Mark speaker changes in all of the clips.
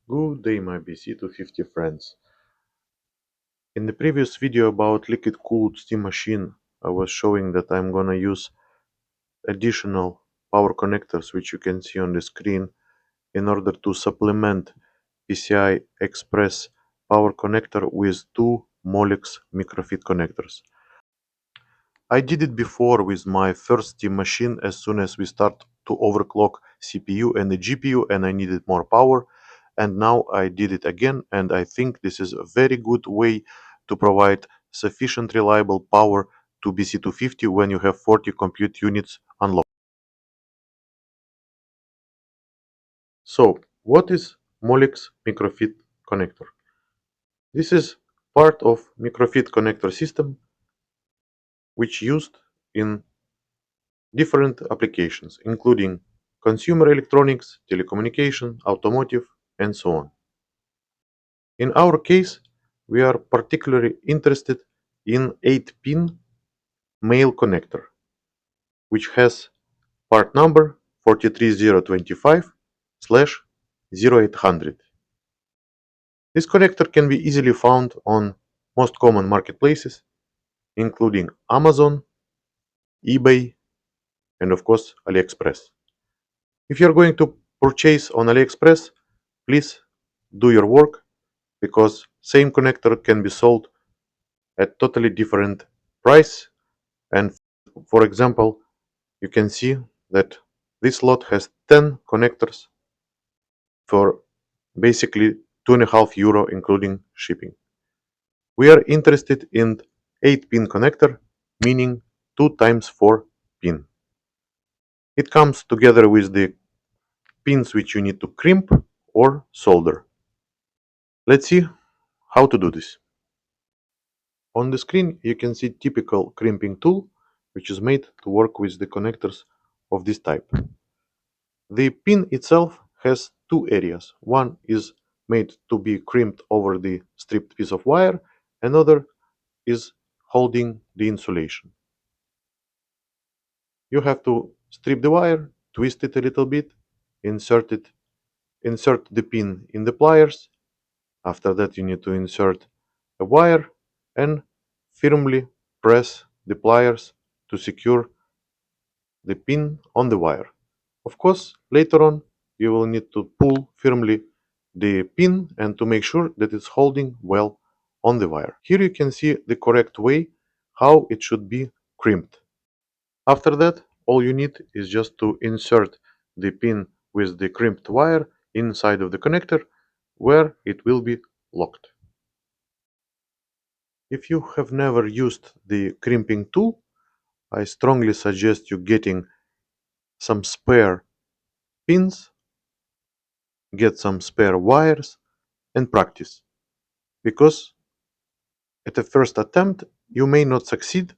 Speaker 1: Good day, my BC-250 friends. In the previous video about liquid-cooled steam machine, I was showing that I'm gonna use additional power connectors, which you can see on the screen, in order to supplement PCI Express power connector with two Molex Microfit connectors. I did it before with my first steam machine as soon as we start to overclock CPU and the GPU and I needed more power. And now I did it again, and I think this is a very good way to provide sufficient reliable power to BC-250 when you have 40 compute units unlocked. So, what is Molex Microfit connector? This is part of Microfit connector system which used in different applications, including consumer electronics, telecommunication, automotive, and so on. In our case, we are particularly interested in 8-pin male connector, which has part number 43025/0800. This connector can be easily found on most common marketplaces, including Amazon, eBay, and of course AliExpress. If you're going to purchase on AliExpress, please do your work, because same connector can be sold at totally different price. And for example, you can see that this lot has 10 connectors for basically €2.5 including shipping. We are interested in 8-pin connector, meaning 2 times 4 pin. It comes together with the pins which you need to crimp or solder. Let's see how to do this. On the screen you can see typical crimping tool, which is made to work with the connectors of this type. The pin itself has two areas. One is made to be crimped over the stripped piece of wire, another is holding the insulation. You have to strip the wire, twist it a little bit, insert the pin in the pliers. After that you need to insert a wire and firmly press the pliers to secure the pin on the wire. Of course, later on you will need to pull firmly the pin and to make sure that it's holding well on the wire. Here you can see the correct way how it should be crimped. After that, all you need is just to insert the pin with the crimped wire inside of the connector where it will be locked. If you have never used the crimping tool, I strongly suggest you getting some spare pins, get some spare wires and practice, because at the first attempt you may not succeed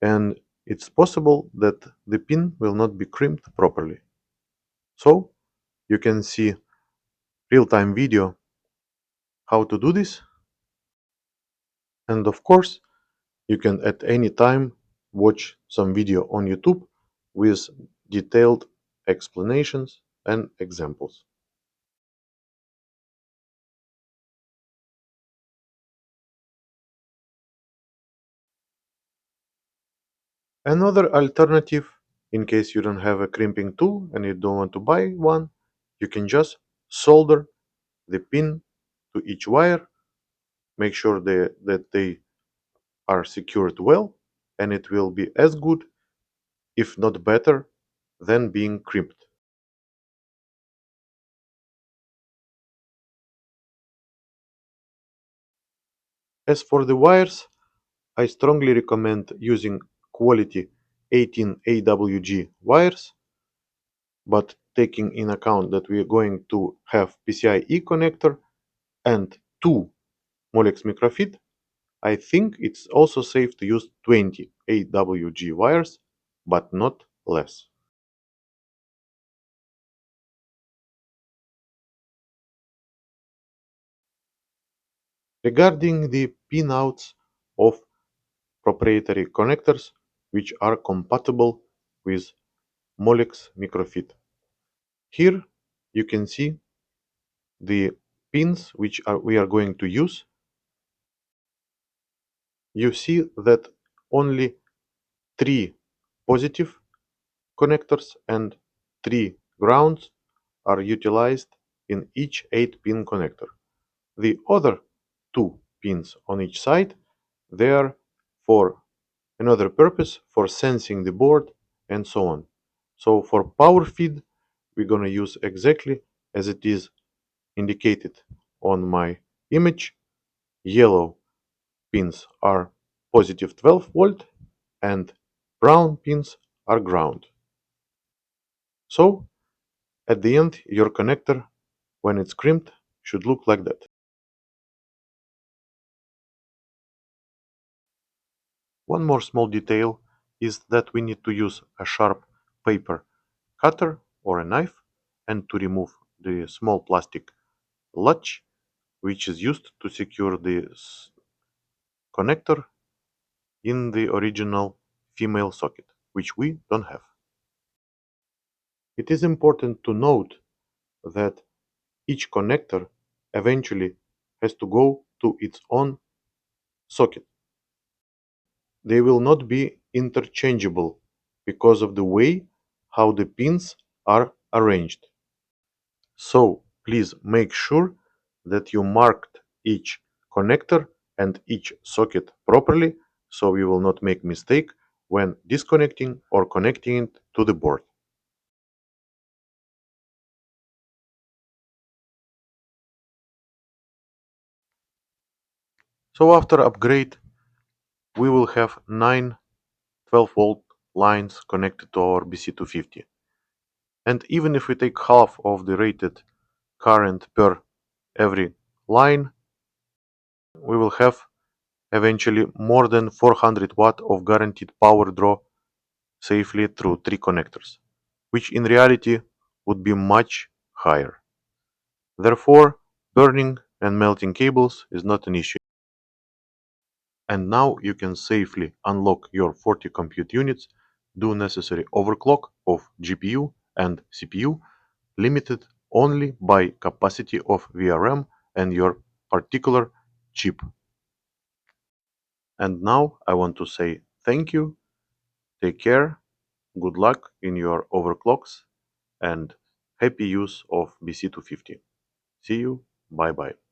Speaker 1: and it's possible that the pin will not be crimped properly. So you can see real-time video how to do this, and of course you can at any time watch some video on YouTube with detailed explanations and examples. Another alternative, in case you don't have a crimping tool and you don't want to buy one, you can just solder the pin to each wire, make sure that they are secured well, and it will be as good, if not better, than being crimped. As for the wires, I strongly recommend using quality 18 AWG wires, but taking in account that we are going to have PCIe connector and two Molex Microfit, I think it's also safe to use 20 AWG wires, but not less. Regarding the pinouts of proprietary connectors which are compatible with Molex Microfit. Here you can see the pins we are going to use, you see that only 3 positive connectors and 3 grounds are utilized in each 8-pin connector. The other 2 pins on each side, they are for another purpose, for sensing the board and so on. So for power feed, we're going to use exactly as it is indicated on my image. Yellow pins are positive 12 volt and brown pins are ground. So at the end, your connector, when it's crimped, should look like that. One more small detail is that we need to use a sharp paper cutter or a knife and to remove the small plastic latch which is used to secure the connector in the original female socket, which we don't have. It is important to note that each connector eventually has to go to its own socket. They will not be interchangeable because of the way how the pins are arranged. So please make sure that you marked each connector and each socket properly so you will not make mistake when disconnecting or connecting it to the board. So after upgrade, we will have 9 12-volt lines connected to our BC-250. And even if we take half of the rated current per every line, we will have eventually more than 400 watt of guaranteed power draw safely through 3 connectors, which in reality would be much higher. Therefore, burning and melting cables is not an issue. And now you can safely unlock your 40 compute units, do necessary overclock of GPU and CPU, limited only by capacity of VRM and your particular chip. And now I want to say thank you, take care, good luck in your overclocks, and happy use of BC-250. See you, bye bye.